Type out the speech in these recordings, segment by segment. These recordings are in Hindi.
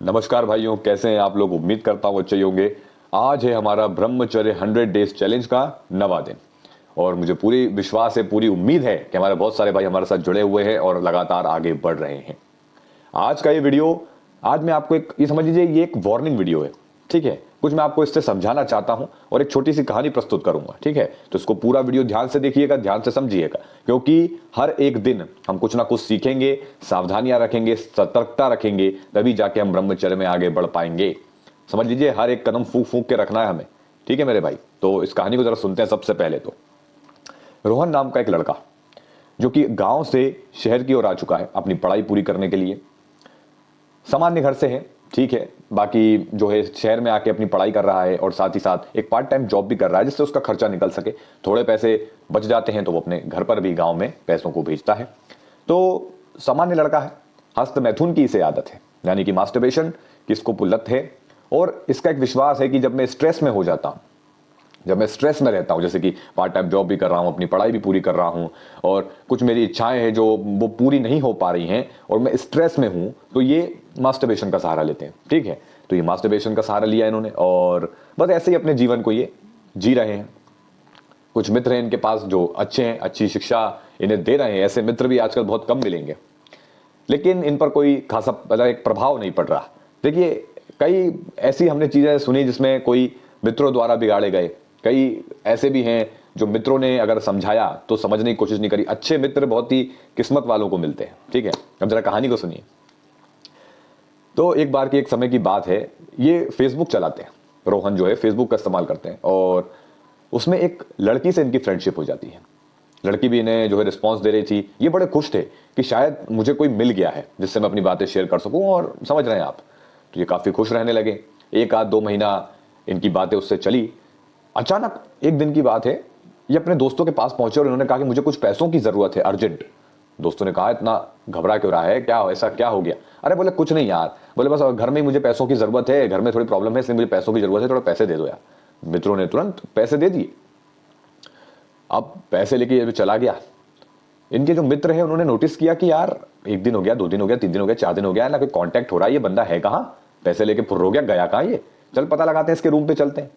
नमस्कार भाइयों, कैसे हैं आप लोग। उम्मीद करता हूँ अच्छे ही होंगे। आज है हमारा ब्रह्मचर्य 100 डेज चैलेंज का नवा दिन और मुझे पूरी विश्वास है, पूरी उम्मीद है कि हमारे बहुत सारे भाई हमारे साथ जुड़े हुए हैं और लगातार आगे बढ़ रहे हैं। आज का ये वीडियो, आज मैं आपको एक ये समझ लीजिए, ये एक वार्निंग वीडियो है। ठीक है, कुछ मैं आपको इससे समझाना चाहता हूं और एक छोटी सी कहानी प्रस्तुत करूंगा। ठीक है, तो इसको पूरा वीडियो ध्यान से देखिएगा, ध्यान से समझिएगा, क्योंकि हर एक दिन हम कुछ ना कुछ सीखेंगे, सावधानियां रखेंगे, सतर्कता रखेंगे, तभी जाके हम ब्रह्मचर्य में आगे बढ़ पाएंगे। समझ लीजिए, हर एक कदम फूंक फूंक के रखना है हमें। ठीक है मेरे भाई, तो इस कहानी को जरा सुनते हैं। सबसे पहले तो रोहन नाम का एक लड़का जो कि गांव से शहर की ओर आ चुका है अपनी पढ़ाई पूरी करने के लिए। सामान्य घर से है, ठीक है, बाकी जो है शहर में आके अपनी पढ़ाई कर रहा है और साथ ही साथ एक पार्ट टाइम जॉब भी कर रहा है जिससे उसका खर्चा निकल सके। थोड़े पैसे बच जाते हैं तो वो अपने घर पर भी गांव में पैसों को भेजता है। तो सामान्य लड़का है। हस्त मैथुन की इसे आदत है, यानी कि मास्टरबेशन की इसको लत है। और इसका एक विश्वास है कि जब मैं स्ट्रेस में हो जाता हूं, जब मैं स्ट्रेस में रहता हूं, जैसे कि पार्ट टाइम जॉब भी कर रहा हूं, अपनी पढ़ाई भी पूरी कर रहा हूं और कुछ मेरी इच्छाएं हैं जो वो पूरी नहीं हो पा रही हैं और मैं स्ट्रेस में हूं, तो ये मास्टरबेशन का सहारा लेते हैं। ठीक है, तो ये मास्टरबेशन का सहारा लिया इन्होंने और बस ऐसे ही अपने जीवन को ये जी रहे हैं। कुछ मित्र हैं इनके पास जो अच्छे हैं, अच्छी शिक्षा इन्हें दे रहे हैं। ऐसे मित्र भी आजकल बहुत कम मिलेंगे, लेकिन इन पर कोई खासा एक प्रभाव नहीं पड़ रहा। देखिए, कई ऐसी हमने चीजें सुनी जिसमें कोई मित्रों द्वारा बिगाड़े गए। कई ऐसे भी हैं जो मित्रों ने अगर समझाया तो समझने की कोशिश नहीं करी। अच्छे मित्र बहुत ही किस्मत वालों को मिलते हैं। ठीक है, अब जरा कहानी को सुनिए। तो एक बार की, एक समय की बात है, ये फेसबुक चलाते हैं। रोहन जो है फेसबुक का इस्तेमाल करते हैं और उसमें एक लड़की से इनकी फ्रेंडशिप हो जाती है। लड़की भी इन्हें जो है रिस्पॉन्स दे रही थी। ये बड़े खुश थे कि शायद मुझे कोई मिल गया है जिससे मैं अपनी बातें शेयर कर सकूं, और समझ रहे हैं आप। तो ये काफी खुश रहने लगे। एक आध 2 महीना इनकी बातें उससे चली। अचानक एक दिन की बात है, ये अपने दोस्तों के पास पहुंचे और इन्होंने कहा कि मुझे कुछ पैसों की जरूरत है, अर्जेंट। दोस्तों ने कहा, इतना घबरा क्यों रहा है, क्या ऐसा क्या हो गया? अरे बोले, कुछ नहीं यार, बोले बस घर में ही मुझे पैसों की जरूरत है, घर में थोड़ी प्रॉब्लम है, इसलिए मुझे पैसों की जरूरत है, थोड़ा पैसे दे दो यार। मित्रों ने तुरंत पैसे दे दिए। अब पैसे लेके ये चला गया। इनके जो मित्र हैं उन्होंने नोटिस किया कि यार 1 दिन हो गया, 2 दिन हो गया, 3 दिन हो गया, 4 दिन हो गया ना, कोई कांटेक्ट हो रहा है, ये बंदा है कहां, पैसे लेके फुर्र हो गया, गया कहां ये? चल पता लगाते हैं, इसके रूम पे चलते हैं।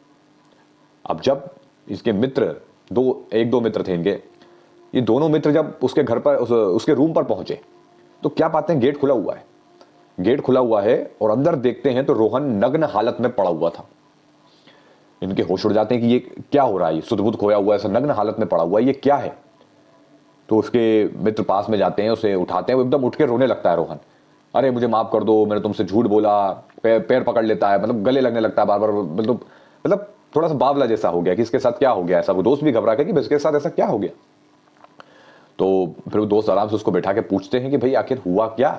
अब जब इसके मित्र, एक दो मित्र थे इनके, ये दोनों मित्र जब उसके घर पर उसके रूम पर पहुंचे तो क्या पाते हैं, गेट खुला हुआ है। गेट खुला हुआ है और अंदर देखते हैं तो रोहन नग्न हालत में पड़ा हुआ था। इनके होश उड़ जाते हैं कि ये क्या हो रहा है, ये सुध-बुध खोया हुआ है, ऐसा नग्न हालत में पड़ा हुआ है, ये क्या है? तो उसके मित्र पास में जाते हैं, उसे उठाते हैं। वो एकदम उठ के रोने लगता है रोहन। अरे मुझे माफ कर दो, मैंने तुमसे झूठ बोला। पैर पकड़ लेता है, मतलब गले लगने लगता है बार बार। मतलब थोड़ा सा बावला जैसा हो गया कि इसके साथ क्या हो गया ऐसा। वो दोस्त भी घबरा गया कि इसके साथ ऐसा क्या हो गया। तो फिर वो दोस्त आराम से उसको बैठा के पूछते हैं कि भाई आखिर हुआ क्या?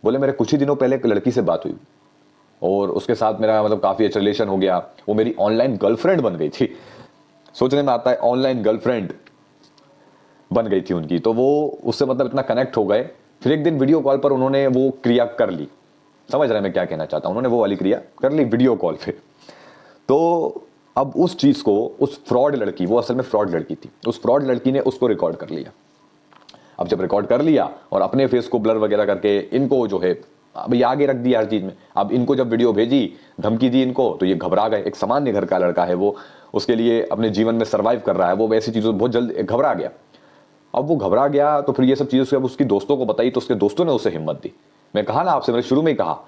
बोले, मेरे कुछ ही दिनों पहले एक लड़की से बात हुई और उसके साथ मेरा मतलब काफी अच्छा रिलेशन हो गया। वो मेरी ऑनलाइन गर्लफ्रेंड बन गई थी। सोचने में आता है, ऑनलाइन गर्लफ्रेंड बन गई थी उनकी। तो वो उससे मतलब इतना कनेक्ट हो गए। फिर एक दिन वीडियो कॉल पर उन्होंने वो क्रिया कर ली। समझ रहे हैं मैं क्या कहना चाहता हूं? उन्होंने वो वाली क्रिया कर ली वीडियो कॉल पे। तो अब उस चीज को उस फ्रॉड लड़की, वो असल में फ्रॉड लड़की थी, उस फ्रॉड लड़की ने उसको रिकॉर्ड कर लिया। अब जब रिकॉर्ड कर लिया और अपने फेस को ब्लर वगैरह करके इनको जो है अब ये आगे रख दिया हर चीज में। अब इनको जब वीडियो भेजी, धमकी दी इनको, तो ये घबरा गए। एक सामान्य घर का लड़का है वो, उसके लिए अपने जीवन में सर्वाइव कर रहा है, वो ऐसी चीजों बहुत जल्द घबरा गया। अब वो घबरा गया तो फिर ये सब चीजें जब उसकी दोस्तों को बताई तो उसके दोस्तों ने उसे हिम्मत दी। मैं कहा ना आपसे, मैंने शुरू में ही कहा,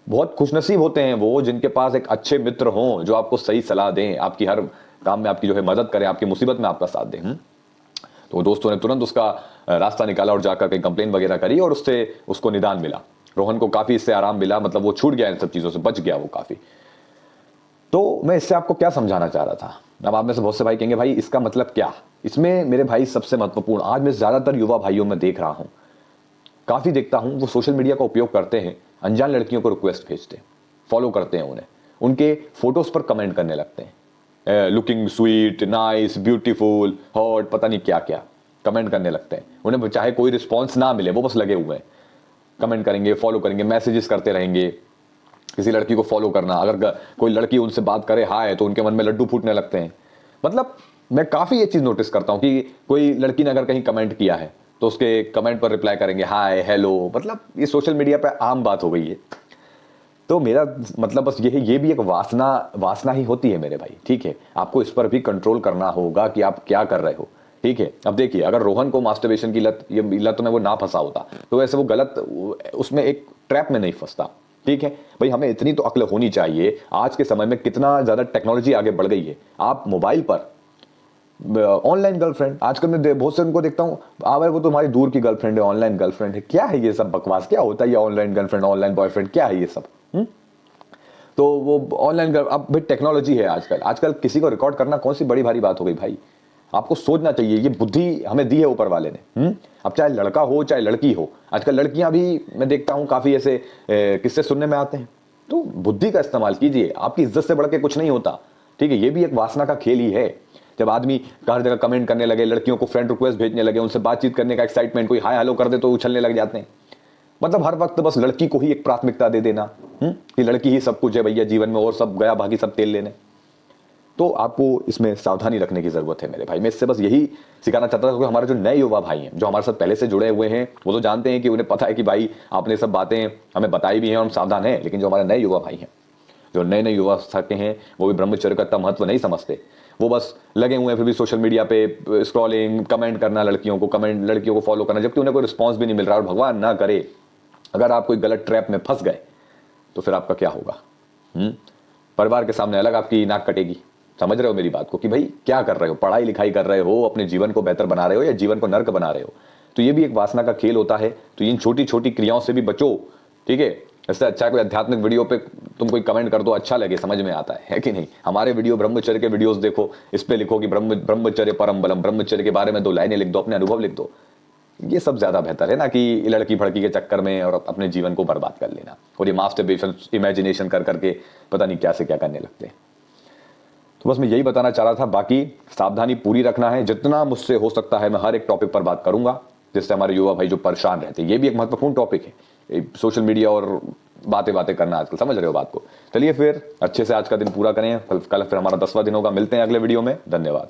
बहुत खुशनसीब होते हैं वो जिनके पास एक अच्छे मित्र हों जो आपको सही सलाह दें, आपकी हर काम में आपकी जो है मदद करें, आपकी मुसीबत में आपका साथ दें। तो दोस्तों ने तुरंत उसका रास्ता निकाला और जाकर कहीं कंप्लेन वगैरह करी और उससे उसको निदान मिला। रोहन को काफी इससे आराम मिला, मतलब वो छूट गया, इन सब चीजों से बच गया वो काफी। तो मैं इससे आपको क्या समझाना चाह रहा था? अब आप में से बहुत से भाई कहेंगे, भाई इसका मतलब क्या? इसमें मेरे भाई सबसे महत्वपूर्ण, आज मैं ज्यादातर युवा भाइयों में देख रहा हूं, काफी देखता हूं, वो सोशल मीडिया का उपयोग करते हैं, अनजान लड़कियों को रिक्वेस्ट भेजते हैं, फॉलो करते हैं उन्हें, उनके फोटोज पर कमेंट करने लगते हैं, looking sweet, nice, beautiful, hot, पता नहीं क्या क्या कमेंट करने लगते हैं। उन्हें चाहे कोई रिस्पॉन्स ना मिले, वो बस लगे हुए हैं, कमेंट करेंगे, फॉलो करेंगे, मैसेजेस करते रहेंगे। किसी लड़की को फॉलो करना, अगर कोई लड़की उनसे बात करे हाय, तो उनके मन में लड्डू फूटने लगते हैं। मतलब मैं काफी ये चीज नोटिस करता हूं कि कोई लड़की ने अगर कहीं कमेंट किया है तो उसके कमेंट पर रिप्लाई करेंगे हाय, हेलो। मतलब ये सोशल मीडिया पे आम बात हो गई है। तो मेरा मतलब बस ये भी एक वासना ही होती है मेरे भाई, ठीक है। आपको इस पर भी कंट्रोल करना होगा कि आप क्या कर रहे हो, ठीक है। अब देखिए, अगर रोहन को मास्टरबेशन की लत में वो ना फंसा होता तो वैसे वो गलत उसमें एक ट्रैप में नहीं फंसता, ठीक है। भाई हमें इतनी तो अक्ल होनी चाहिए, आज के समय में कितना ज्यादा टेक्नोलॉजी आगे बढ़ गई है। आप मोबाइल पर ऑनलाइन गर्लफ्रेंड, आजकल मैं बहुत से उनको देखता हूँ, आवर वो तो हमारी दूर की गर्लफ्रेंड है, ऑनलाइन गर्लफ्रेंड है। क्या है ये सब बकवास, क्या होता है ये ऑनलाइन गर्लफ्रेंड ऑनलाइन बॉयफ्रेंड, क्या है ये सब? तो वो ऑनलाइन अब भाई टेक्नोलॉजी है आजकल, आजकल किसी को रिकॉर्ड करना कौन सी बड़ी भारी बात हो गई भाई। आपको सोचना चाहिए, ये बुद्धि हमें दी है ऊपर वाले ने। अब चाहे लड़का हो चाहे लड़की हो, आजकल लड़कियां भी मैं देखता हूं काफी ऐसे किस्से सुनने में आते हैं। तो बुद्धि का इस्तेमाल कीजिए, आपकी इज्जत से बढ़ के कुछ नहीं होता, ठीक है। ये भी एक वासना का खेल ही है। जब आदमी हर जगह कमेंट करने लगे, लड़कियों को फ्रेंड रिक्वेस्ट भेजने लगे, उनसे बातचीत करने का एक्साइटमेंट, कोई हाय हेलो कर दे तो उछलने लग जाते हैं। मतलब हर वक्त बस लड़की को ही एक प्राथमिकता दे देना, कि लड़की ही सब कुछ है भैया जीवन में, और सब गया बाकी सब तेल लेने। तो आपको इसमें सावधानी रखने की जरूरत है मेरे भाई। मैं इससे बस यही सिखाना चाहता था, क्योंकि हमारे जो नए युवा भाई हैं, जो हमारे साथ पहले से जुड़े हुए हैं, वो तो जानते हैं कि उन्हें पता है कि भाई आपने सब बातें हमें बताई भी हैं और हम सावधान हैं। लेकिन जो हमारे नए युवा भाई हैं, जो नए नए युवा के हैं, वो भी ब्रह्मचर्य का इतना महत्व नहीं समझते। वो बस लगे हुए हैं फिर भी सोशल मीडिया पे स्क्रॉलिंग, कमेंट करना लड़कियों को, कमेंट लड़कियों को फॉलो करना, जबकि उन्हें कोई रिस्पॉन्स भी नहीं मिल रहा। और भगवान ना करे अगर आप कोई गलत ट्रैप में फंस गए तो फिर आपका क्या होगा? परिवार के सामने अलग आपकी नाक कटेगी। समझ रहे हो मेरी बात को, कि भाई क्या कर रहे हो, पढ़ाई लिखाई कर रहे हो, अपने जीवन को बेहतर बना रहे हो या जीवन को नर्क बना रहे हो? तो ये भी एक वासना का खेल होता है। तो इन छोटी छोटी क्रियाओं से भी बचो, ठीक है। इससे अच्छा कोई आध्यात्मिक वीडियो पे तुम कोई कमेंट कर दो, अच्छा लगे, समझ में आता है कि नहीं। हमारे वीडियो ब्रह्मचर्य के वीडियोस देखो, इस पे लिखो कि ब्रह्मचर्य परम बलम, ब्रह्मचर्य के बारे में 2 लाइनें लिख दो, अपने अनुभव लिख दो। ये सब ज्यादा बेहतर है ना कि लड़की फड़की के चक्कर में और अपने जीवन को बर्बाद कर लेना, और ये मास्टरबेशन इमेजिनेशन कर करके पता नहीं क्या से क्या करने लगते हैं। तो बस मैं यही बताना चाह रहा था। बाकी सावधानी पूरी रखना है, जितना मुझसे हो सकता है मैं हर एक टॉपिक पर बात करूंगा, जिससे हमारे युवा भाई जो परेशान रहते हैं। ये भी एक महत्वपूर्ण टॉपिक है, सोशल मीडिया और बातें करना आजकल, समझ रहे हो बात को। चलिए फिर अच्छे से आज का दिन पूरा करें, कल फिर हमारा 10वां दिन होगा। मिलते हैं अगले वीडियो में, धन्यवाद।